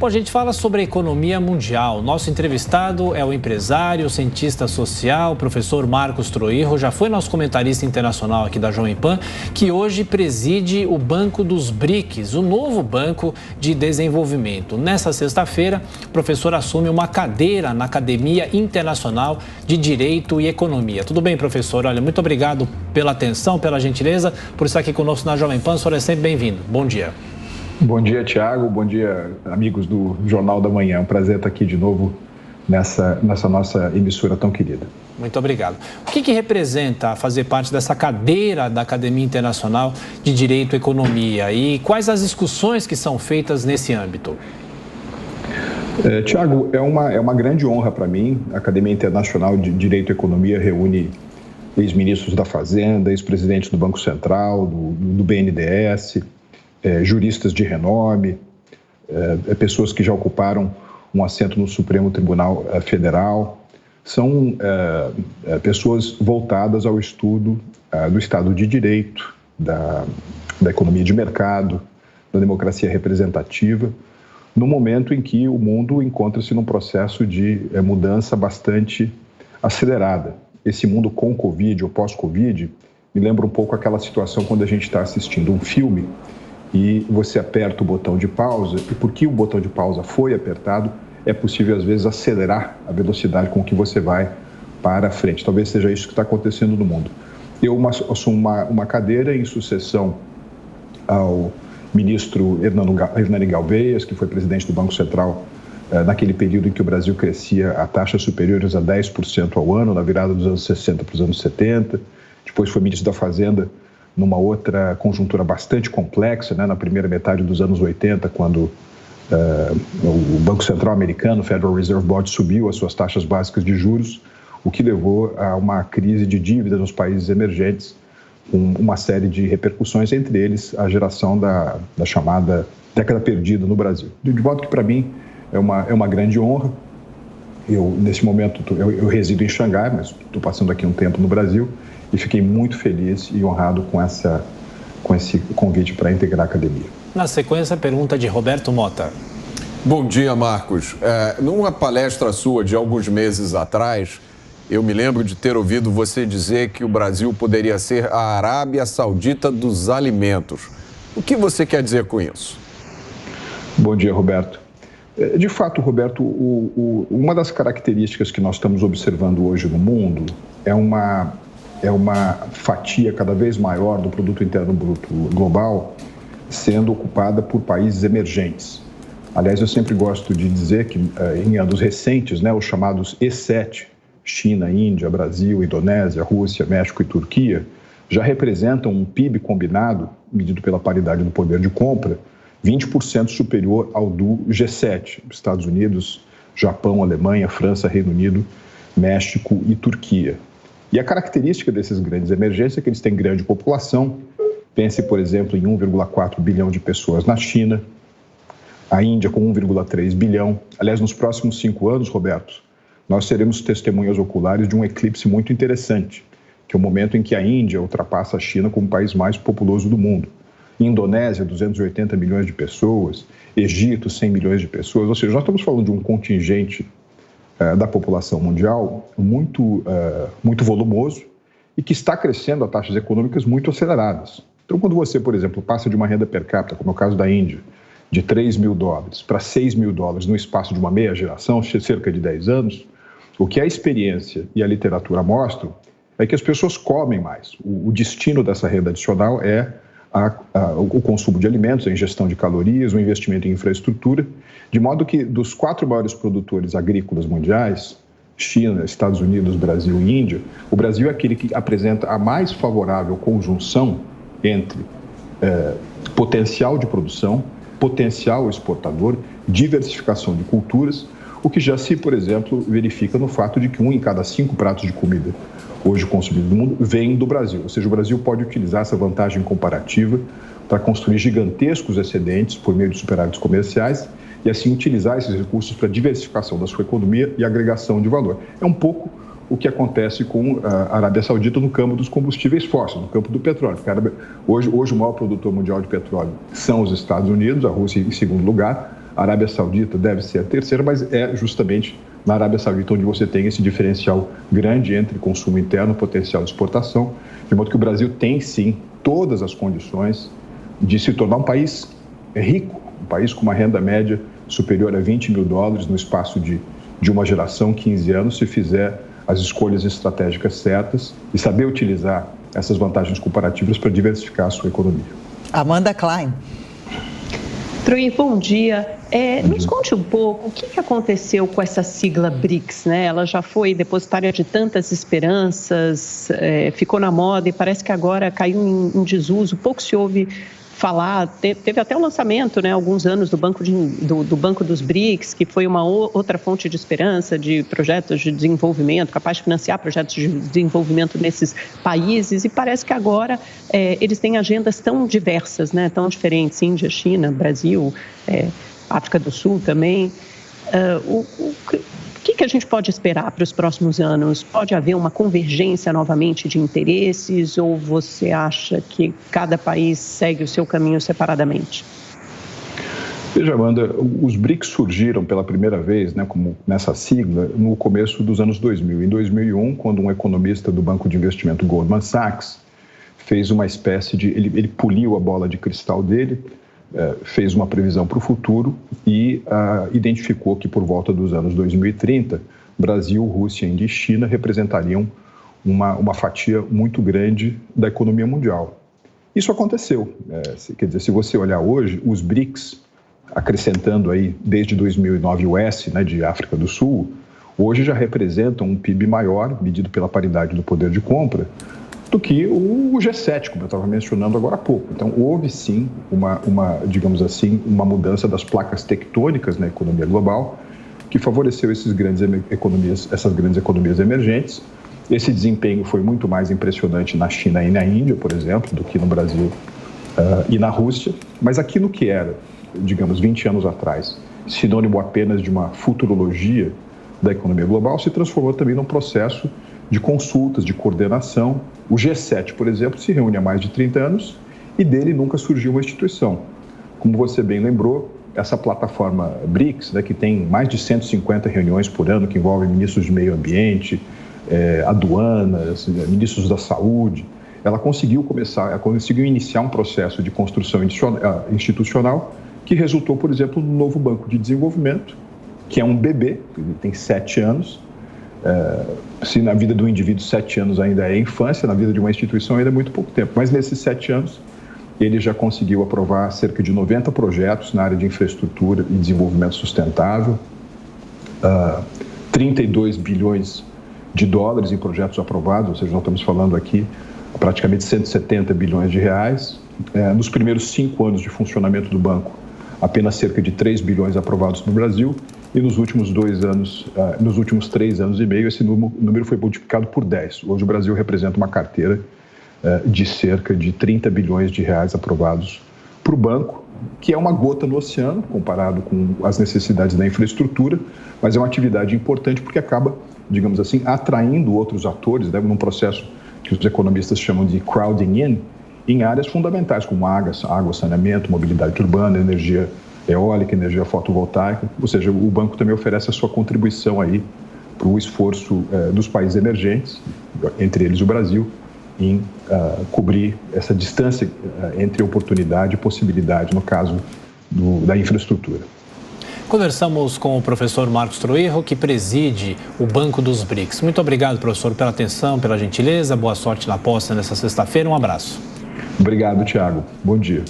Bom, a gente fala sobre a economia mundial. Nosso entrevistado é o empresário, cientista social, professor Marcos Troirro, já foi nosso comentarista internacional aqui da Jovem Pan, que hoje preside o Banco dos BRICS, o novo Banco de Desenvolvimento. Nessa sexta-feira, o professor assume uma cadeira na Academia Internacional de Direito e Economia. Tudo bem, professor? Olha, muito obrigado pela atenção, pela gentileza, por estar aqui conosco na Jovem Pan. O senhor é sempre bem-vindo. Bom dia. Bom dia, Tiago. Bom dia, amigos do Jornal da Manhã. É um prazer estar aqui de novo nessa nossa emissora tão querida. Muito obrigado. O que representa fazer parte dessa cadeira da Academia Internacional de Direito e Economia e quais as discussões que são feitas nesse âmbito? Tiago, é uma grande honra para mim. A Academia Internacional de Direito e Economia reúne ex-ministros da Fazenda, ex-presidentes do Banco Central, do BNDES, juristas de renome, pessoas que já ocuparam um assento no Supremo Tribunal Federal. São pessoas voltadas ao estudo do Estado de Direito, da economia de mercado, da democracia representativa, no momento em que o mundo encontra-se num processo de mudança bastante acelerada. Esse mundo com Covid ou pós-Covid me lembra um pouco aquela situação quando a gente está assistindo um filme e você aperta o botão de pausa, e porque o botão de pausa foi apertado, é possível, às vezes, acelerar a velocidade com que você vai para frente. Talvez seja isso que está acontecendo no mundo. Eu assumo uma cadeira em sucessão ao ministro Hernani Galvez, que foi presidente do Banco Central naquele período em que o Brasil crescia a taxas superiores a 10% ao ano, na virada dos anos 60 para os anos 70. Depois foi ministro da Fazenda numa outra conjuntura bastante complexa, né, na primeira metade dos anos 80, quando o Banco Central americano, o Federal Reserve Board, subiu as suas taxas básicas de juros, o que levou a uma crise de dívida nos países emergentes, com uma série de repercussões, entre eles a geração da chamada década perdida no Brasil. De modo que, para mim, é uma grande honra. Nesse momento, eu resido em Xangai, mas estou passando aqui um tempo no Brasil, e fiquei muito feliz e honrado com esse convite para integrar a academia. Na sequência, a pergunta de Roberto Mota. Bom dia, Marcos. Numa palestra sua de alguns meses atrás, eu me lembro de ter ouvido você dizer que o Brasil poderia ser a Arábia Saudita dos alimentos. O que você quer dizer com isso? Bom dia, Roberto. De fato, Roberto, uma das características que nós estamos observando hoje no mundo é uma fatia cada vez maior do produto interno bruto global sendo ocupada por países emergentes. Aliás, eu sempre gosto de dizer que em anos recentes, né, os chamados E7, China, Índia, Brasil, Indonésia, Rússia, México e Turquia, já representam um PIB combinado, medido pela paridade do poder de compra, 20% superior ao do G7, Estados Unidos, Japão, Alemanha, França, Reino Unido, México e Turquia. E a característica desses grandes emergentes é que eles têm grande população. Pense, por exemplo, em 1,4 bilhão de pessoas na China, a Índia com 1,3 bilhão. Aliás, nos próximos 5 anos, Roberto, nós seremos testemunhas oculares de um eclipse muito interessante, que é o momento em que a Índia ultrapassa a China como o país mais populoso do mundo. Indonésia, 280 milhões de pessoas, Egito, 100 milhões de pessoas. Ou seja, nós estamos falando de um contingente da população mundial muito volumoso e que está crescendo a taxas econômicas muito aceleradas. Então, quando você, por exemplo, passa de uma renda per capita, como é o caso da Índia, de 3 mil dólares para 6 mil dólares no espaço de uma meia geração, cerca de 10 anos, o que a experiência e a literatura mostram é que as pessoas comem mais. O destino dessa renda adicional é o consumo de alimentos, a ingestão de calorias, o investimento em infraestrutura, de modo que dos 4 maiores produtores agrícolas mundiais, China, Estados Unidos, Brasil e Índia, o Brasil é aquele que apresenta a mais favorável conjunção entre potencial de produção, potencial exportador, diversificação de culturas, o que já se, por exemplo, verifica no fato de que 1 em cada 5 pratos de comida hoje consumidos no mundo vem do Brasil. Ou seja, o Brasil pode utilizar essa vantagem comparativa para construir gigantescos excedentes por meio de superávites comerciais e assim utilizar esses recursos para diversificação da sua economia e agregação de valor. É um pouco o que acontece com a Arábia Saudita no campo dos combustíveis fósseis, no campo do petróleo. Hoje o maior produtor mundial de petróleo são os Estados Unidos, a Rússia em segundo lugar, A Arábia Saudita deve ser a terceira, mas é justamente na Arábia Saudita onde você tem esse diferencial grande entre consumo interno e potencial de exportação, de modo que o Brasil tem, sim, todas as condições de se tornar um país rico, um país com uma renda média superior a $20 mil no espaço de uma geração, 15 anos, se fizer as escolhas estratégicas certas e saber utilizar essas vantagens comparativas para diversificar a sua economia. Amanda Klein. Troy, bom dia. Nos conte um pouco o que aconteceu com essa sigla BRICS, né? Ela já foi depositária de tantas esperanças, ficou na moda e parece que agora caiu em desuso. Pouco se ouve falar, teve até o lançamento, né, há alguns anos do Banco dos BRICS, que foi uma outra fonte de esperança de projetos de desenvolvimento, capaz de financiar projetos de desenvolvimento nesses países, e parece que agora eles têm agendas tão diversas, né, tão diferentes, Índia, China, Brasil, África do Sul também. O que a gente pode esperar para os próximos anos? Pode haver uma convergência novamente de interesses ou você acha que cada país segue o seu caminho separadamente? Veja, Amanda, os BRICS surgiram pela primeira vez, né, como nessa sigla, no começo dos anos 2000. Em 2001, quando um economista do banco de investimento Goldman Sachs fez uma espécie de... Ele poliu a bola de cristal dele, fez uma previsão para o futuro e identificou que por volta dos anos 2030, Brasil, Rússia, Índia e China representariam uma fatia muito grande da economia mundial. Isso aconteceu. Quer dizer, se você olhar hoje, os BRICS, acrescentando aí desde 2009 o S, né, de África do Sul, hoje já representam um PIB maior, medido pela paridade do poder de compra, do que o G7, como eu estava mencionando agora há pouco. Então, houve sim digamos assim, uma mudança das placas tectônicas na economia global, que favoreceu essas grandes economias emergentes. Esse desempenho foi muito mais impressionante na China e na Índia, por exemplo, do que no Brasil e na Rússia. Mas aquilo que era, digamos, 20 anos atrás, sinônimo apenas de uma futurologia da economia global, se transformou também num processo de consultas, de coordenação. O G7, por exemplo, se reúne há mais de 30 anos e dele nunca surgiu uma instituição. Como você bem lembrou, essa plataforma BRICS, né, que tem mais de 150 reuniões por ano, que envolvem ministros de meio ambiente, aduanas, ministros da saúde, ela conseguiu iniciar um processo de construção institucional que resultou, por exemplo, no novo Banco de Desenvolvimento, que é um bebê, ele tem 7 anos. Se na vida do indivíduo 7 anos ainda é infância, na vida de uma instituição ainda é muito pouco tempo. Mas nesses 7 anos, ele já conseguiu aprovar cerca de 90 projetos na área de infraestrutura e desenvolvimento sustentável, 32 bilhões de dólares em projetos aprovados, ou seja, nós estamos falando aqui praticamente 170 bilhões de reais. Nos primeiros 5 anos de funcionamento do banco, apenas cerca de 3 bilhões aprovados no Brasil. E nos últimos 3 anos e meio, esse número foi multiplicado por 10. Hoje o Brasil representa uma carteira de cerca de 30 bilhões de reais aprovados para o banco, que é uma gota no oceano, comparado com as necessidades da infraestrutura, mas é uma atividade importante porque acaba, digamos assim, atraindo outros atores, né, num processo que os economistas chamam de crowding in, em áreas fundamentais como água, saneamento, mobilidade urbana, energia eólica, energia fotovoltaica, ou seja, o banco também oferece a sua contribuição aí para o esforço dos países emergentes, entre eles o Brasil, em cobrir essa distância entre oportunidade e possibilidade, no caso da infraestrutura. Conversamos com o professor Marcos Troirro, que preside o Banco dos BRICS. Muito obrigado, professor, pela atenção, pela gentileza. Boa sorte na posse nessa sexta-feira. Um abraço. Obrigado, Thiago. Bom dia.